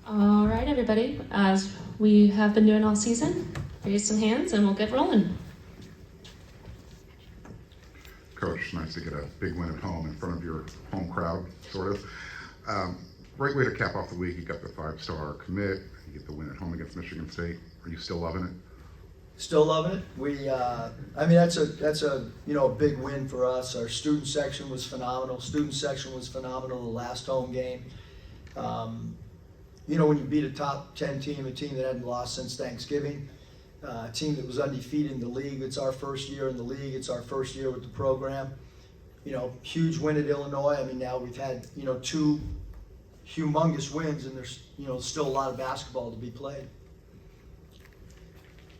All right, everybody. As we have been doing all season, raise some hands and we'll get rolling. Coach, nice to get a big win at home in front of your home crowd, sort of. Great way to cap off the week. You got the 5-star commit. You get the win at home against Michigan State. Are you still loving it? Still loving it. I mean, that's a big win for us. Our student section was phenomenal. Student section was phenomenal the last home game. When you beat a top 10 team, a team that hadn't lost since Thanksgiving, a team that was undefeated in the league. It's our first year in the league. It's our first year with the program. Huge win at Illinois. I mean, now we've had, 2 humongous wins, and there's, still a lot of basketball to be played.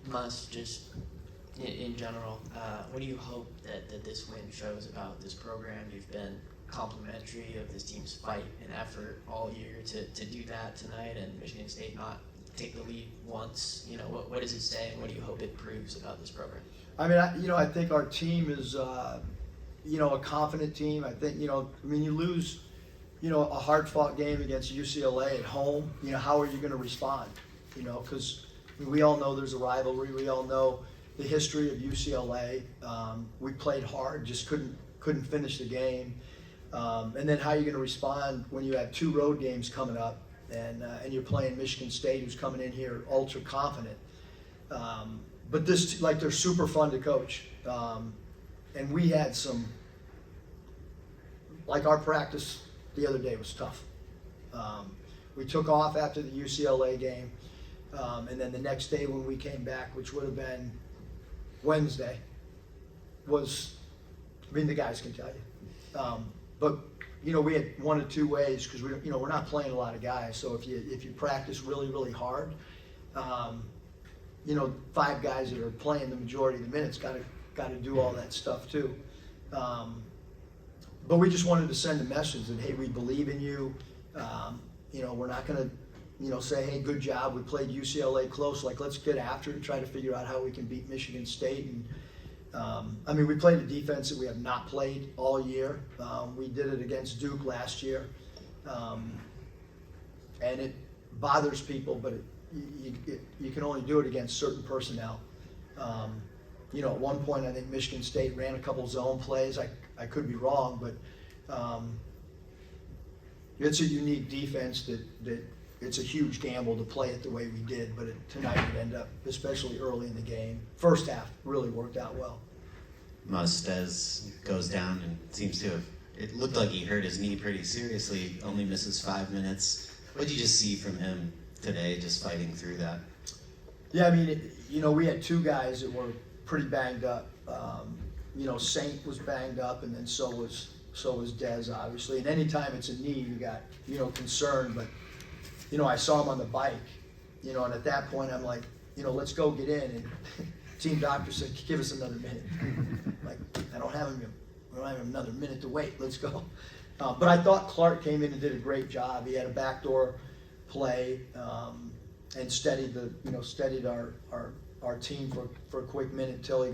Muss, just in general, what do you hope that this win shows about this program? You've been complimentary of this team's fight and effort all year to do that tonight, and Michigan State not take the lead once. What does it say, and what do you hope it proves about this program? I mean, I think our team is, a confident team. I think, you lose, a hard-fought game against UCLA at home. How are you going to respond? Because we all know there's a rivalry. We all know the history of UCLA. We played hard, just couldn't finish the game. And then how are you going to respond when you have 2 road games coming up and you're playing Michigan State, who's coming in here ultra confident. But they're super fun to coach. And we had our practice the other day was tough. We took off after the UCLA game. And then the next day when we came back, which would have been Wednesday, the guys can tell you. But we had 1 or 2 ways because we're not playing a lot of guys. So if you practice really, really hard, 5 guys that are playing the majority of the minutes got to do all that stuff too. But we just wanted to send a message that, hey, we believe in you. We're not going to say, hey, good job, we played UCLA close. Let's get after it and try to figure out how we can beat Michigan State. And we played a defense that we have not played all year. We did it against Duke last year. And it bothers people, but you can only do it against certain personnel. At one point, I think Michigan State ran a couple zone plays. I could be wrong, but it's a unique defense that it's a huge gamble to play it the way we did, but tonight it ended up, especially early in the game. First half really worked out well. Muss goes down and seems to have, it looked like he hurt his knee pretty seriously, only misses 5 minutes. What did you just see from him today, just fighting through that? Yeah, we had 2 guys that were pretty banged up. Saint was banged up, and then so was Dez, obviously. And anytime it's a knee, you got, concern, but I saw him on the bike, and at that point I'm like, let's go get in. And team doctor said, give us another minute. I don't have another minute to wait. Let's go. But I thought Clark came in and did a great job. He had a backdoor play and steadied our team for a quick minute until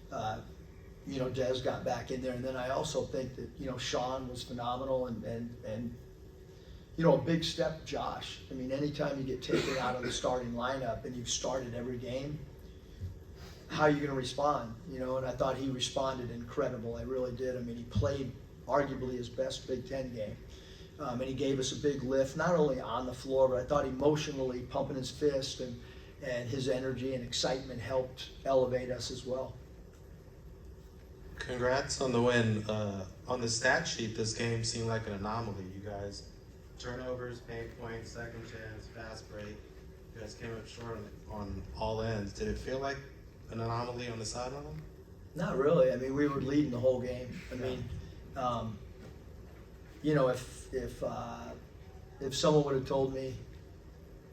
Dez got back in there. And then I also think that Sean was phenomenal and a big step, Josh. Anytime you get taken out of the starting lineup and you've started every game, how are you going to respond? And I thought he responded incredible. I really did. He played arguably his best Big Ten game. And he gave us a big lift, not only on the floor, but I thought emotionally pumping his fist and his energy and excitement helped elevate us as well. Congrats on the win. On the stat sheet, this game seemed like an anomaly. You guys, turnovers, paint points, second chance, fast break. You guys came up short on all ends. Did it feel like an anomaly on the sideline? Not really. We were leading the whole game. If someone would have told me,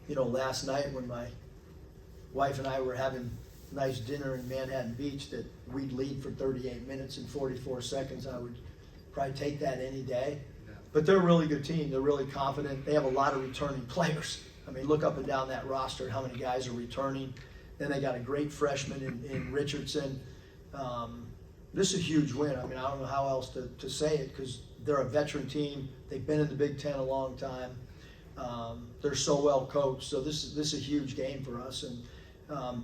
last night when my wife and I were having nice dinner in Manhattan Beach that we'd lead for 38 minutes and 44 seconds, I would probably take that any day. Yeah. But they're a really good team. They're really confident. They have a lot of returning players. Look up and down that roster, how many guys are returning. Then they got a great freshman in Richardson. This is a huge win. I don't know how else to say it, because they're a veteran team. They've been in the Big Ten a long time. They're so well coached, so this is a huge game for us. And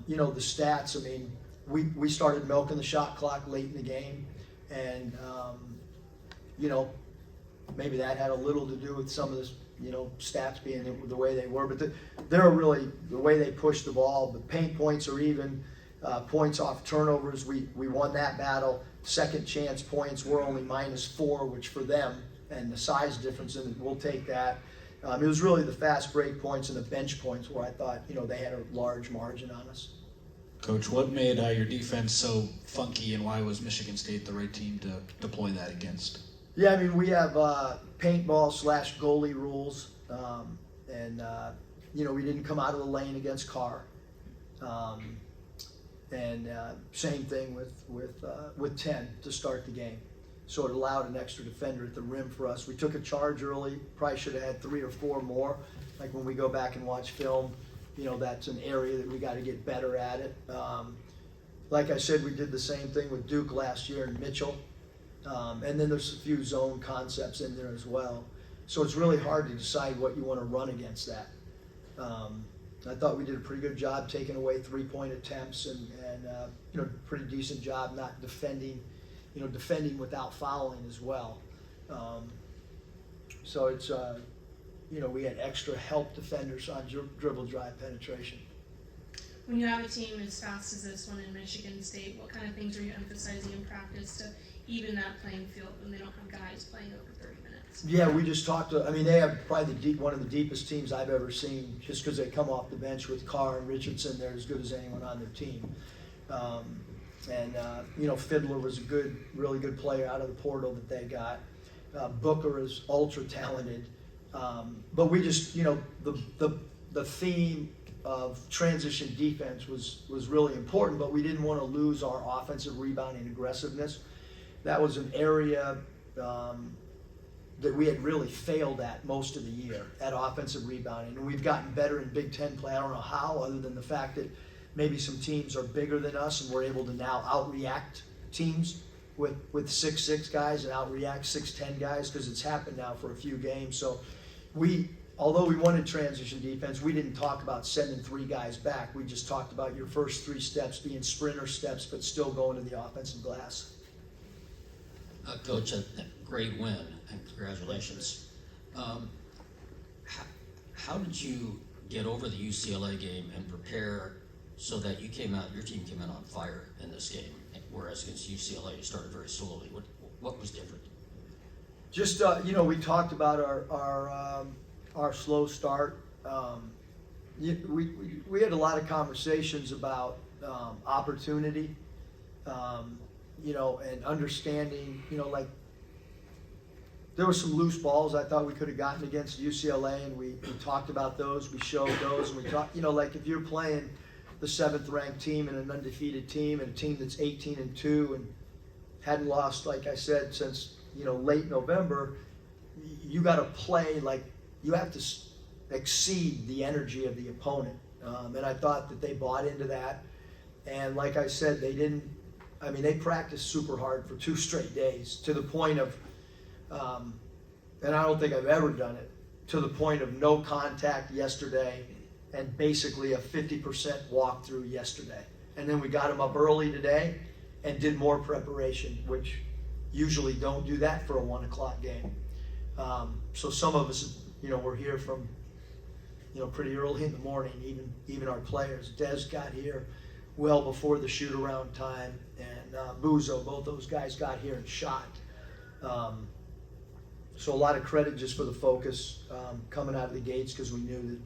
you know, the stats, I mean, we started milking the shot clock late in the game, and you know, maybe that had a little to do with some of this, you know, stats being the way they were. But they're really, the way they push the ball, the paint points are even, points off turnovers, we won that battle. Second chance points, we're only -4, which for them, and the size difference in it, we'll take that. It was really the fast break points and the bench points where I thought, you know, they had a large margin on us. Coach, what made your defense so funky, and why was Michigan State the right team to deploy that against? Yeah, I mean, we have paintball / goalie rules, and you know, we didn't come out of the lane against Carr, and same thing with 10 to start the game. So it allowed an extra defender at the rim for us. We took a charge early, probably should have had 3 or 4 more. Like when we go back and watch film, you know, that's an area that we got to get better at it. Like I said, we did the same thing with Duke last year and Mitchell. And then there's a few zone concepts in there as well. So it's really hard to decide what you want to run against that. I thought we did a pretty good job taking away 3-point attempts, and you know, pretty decent job not defending, you know, defending without fouling as well. So it's, you know, we had extra help defenders on dribble drive penetration. When you have a team as fast as this one in Michigan State, what kind of things are you emphasizing in practice to even that playing field when they don't have guys playing over 30 minutes? Yeah, we just talked to, I mean, they have probably one of the deepest teams I've ever seen, just because they come off the bench with Carr and Richardson. They're as good as anyone on their team. You know, Fiddler was a really good player out of the portal that they got. Booker is ultra talented. But we just, you know, the theme of transition defense was really important, but we didn't want to lose our offensive rebounding aggressiveness. That was an area that we had really failed at most of the year, at offensive rebounding. And we've gotten better in Big Ten play. I don't know how, other than the fact that maybe some teams are bigger than us and we're able to now outreact teams with 6'6" guys and outreact 6'10" guys, because it's happened now for a few games. So although we wanted transition defense, we didn't talk about sending 3 guys back. We just talked about your first 3 steps being sprinter steps, but still going to the offensive glass. Coach, a great win, and congratulations. How did you get over the UCLA game and prepare so that your team came in on fire in this game, whereas against UCLA you started very slowly? What was different? Just you know, we talked about our slow start. We had a lot of conversations about opportunity, you know, and understanding, you know, like there were some loose balls I thought we could have gotten against UCLA, and we talked about those, we showed those, and we talked, you know, like if you're playing the 7th ranked team and an undefeated team and a team that's 18-2 and hadn't lost, like I said, since, you know, late November, you got to play like you have to exceed the energy of the opponent. And I thought that they bought into that. And like I said, they practiced super hard for 2 straight days, to the point of, and I don't think I've ever done it, to the point of no contact yesterday and basically a 50% walkthrough yesterday. And then we got them up early today and did more preparation, which usually don't do that for a 1 o'clock game. So some of us, you know, were here from, you know, pretty early in the morning, even our players. Des got here well before the shoot around time, and Buzo, both those guys got here and shot. So a lot of credit just for the focus coming out of the gates, because we knew that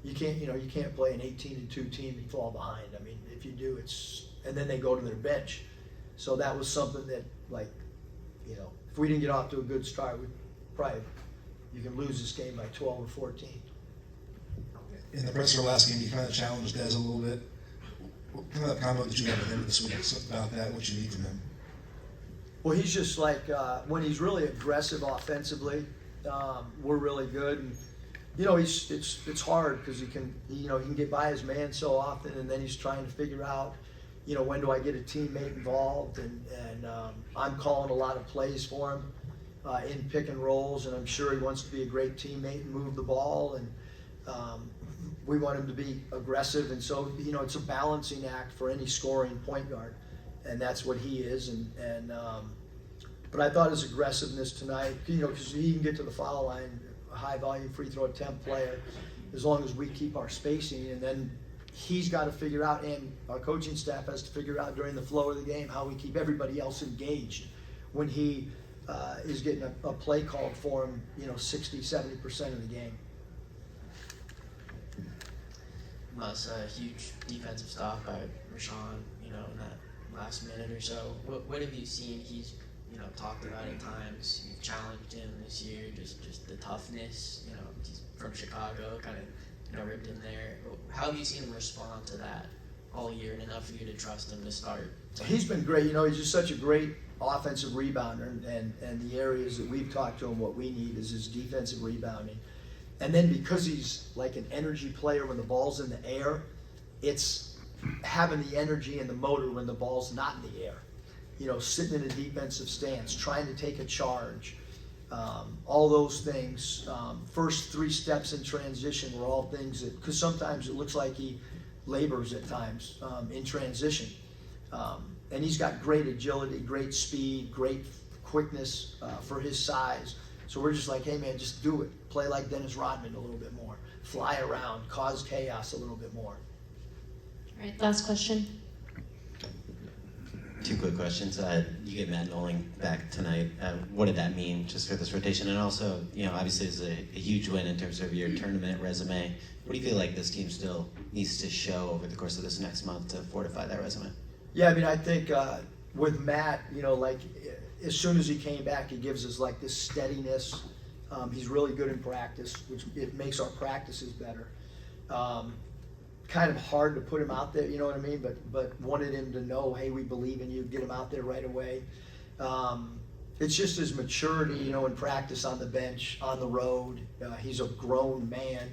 you can't play an 18-2 team and fall behind. I mean, if you do, and then they go to their bench. So that was something that, like, you know, if we didn't get off to a good start, you can lose this game by 12 or 14. In the presser last game, you kind of challenged Des a little bit. What kind of combo that you got with him this week about that, what you need from him? Well, he's just like, when he's really aggressive offensively, we're really good. And, you know, it's hard because he can get by his man so often, and then he's trying to figure out, you know, when do I get a teammate involved, and I'm calling a lot of plays for him. in pick and rolls, and I'm sure he wants to be a great teammate and move the ball, and we want him to be aggressive, and so, you know, it's a balancing act for any scoring point guard, and that's what he is, but I thought his aggressiveness tonight, you know, because he can get to the foul line, a high volume free throw attempt player, as long as we keep our spacing, and then he's got to figure out, and our coaching staff has to figure out during the flow of the game how we keep everybody else engaged when he is getting a play called for him, you know, 60-70% of the game. Muss, a huge defensive stop by Rashawn, you know, in that last minute or so. What have you seen? He's, you know, talked about at times. You've challenged him this year, just the toughness. You know, he's from Chicago, kind of, you know, ripped in there. How have you seen him respond to that all year, and enough for you to trust him to start? He's been great. You know, he's just such a great offensive rebounder, and the areas that we've talked to him, what we need is his defensive rebounding. And then because he's like an energy player when the ball's in the air, it's having the energy and the motor when the ball's not in the air. You know, sitting in a defensive stance, trying to take a charge, all those things. First 3 steps in transition were all things that, because sometimes it looks like he labors at times in transition. And he's got great agility, great speed, great quickness for his size. So we're just like, hey man, just do it. Play like Dennis Rodman a little bit more. Fly around, cause chaos a little bit more. All right, last question. 2 quick questions. You get Matt Nolan back tonight. What did that mean just for this rotation? And also, you know, obviously it's a huge win in terms of your tournament resume. What do you feel like this team still needs to show over the course of this next month to fortify that resume? Yeah, I mean, I think with Matt, you know, like as soon as he came back, he gives us like this steadiness. He's really good in practice, which it makes our practices better. Kind of hard to put him out there, you know what I mean? But wanted him to know, hey, we believe in you. Get him out there right away. It's just his maturity, you know, in practice, on the bench, on the road. He's a grown man.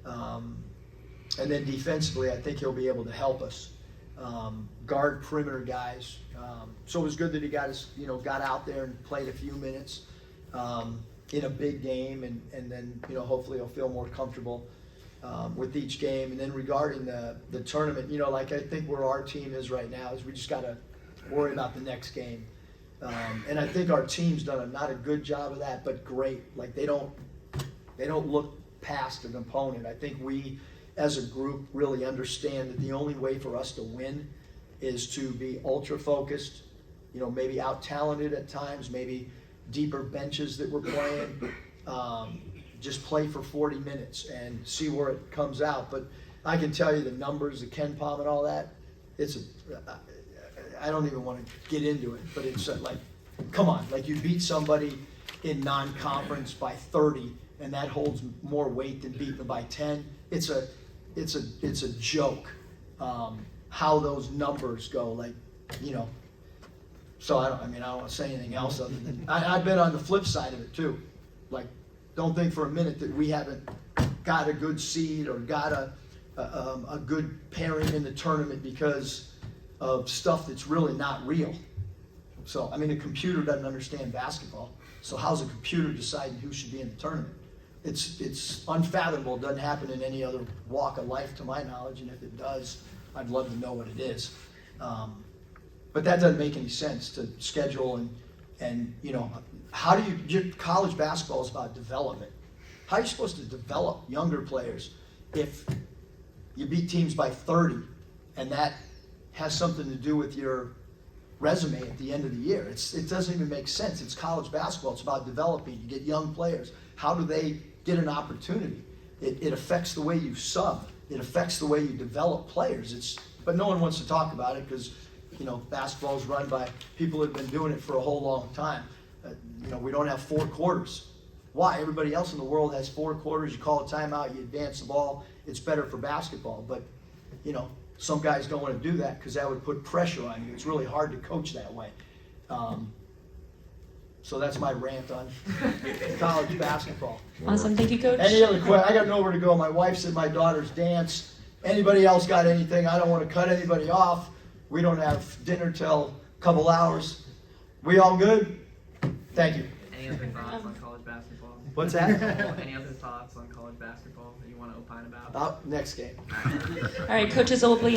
And then defensively, I think he'll be able to help us. Guard perimeter guys. So it was good that he got out there and played a few minutes in a big game, and then, you know, hopefully he'll feel more comfortable with each game. And then regarding the tournament, you know, like I think where our team is right now is we just got to worry about the next game. And I think our team's done not a good job of that, but great. Like they don't look past an opponent. I think we, as a group, really understand that the only way for us to win is to be ultra focused, you know, maybe out talented at times, maybe deeper benches that we're playing. Just play for 40 minutes and see where it comes out. But I can tell you the numbers, the Ken Palm and all that, I don't even want to get into it, but it's like, come on, like you beat somebody in non-conference by 30, and that holds more weight than beating them by 10. It's a joke how those numbers go, like, you know. So I don't want to say anything else other than I've been on the flip side of it too. Like, don't think for a minute that we haven't got a good seed or got a good pairing in the tournament because of stuff that's really not real. So, I mean, a computer doesn't understand basketball. So how's a computer deciding who should be in the tournament? It's unfathomable. It doesn't happen in any other walk of life to my knowledge, and if it does, I'd love to know what it is. But that doesn't make any sense to schedule and you know, how do you, college basketball is about development. How are you supposed to develop younger players if you beat teams by 30 and that has something to do with your resume at the end of the year? It doesn't even make sense. It's college basketball. It's about developing. You get young players. How do they get an opportunity? It affects the way you sub. It affects the way you develop players. But no one wants to talk about it because, you know, basketball is run by people who have been doing it for a whole long time. You know, we don't have 4 quarters. Why? Everybody else in the world has 4 quarters. You call a timeout, you advance the ball. It's better for basketball. But, you know, some guys don't want to do that because that would put pressure on you. It's really hard to coach that way. So that's my rant on college basketball. Awesome, thank you, Coach. Any other questions? I got nowhere to go. My wife's at my daughter's dance. Anybody else got anything? I don't want to cut anybody off. We don't have dinner till a couple hours. We all good? Thank you. Any other thoughts on college basketball? What's that? Any other thoughts on college basketball that you want to opine about? Oh, next game. All right, coaches will be in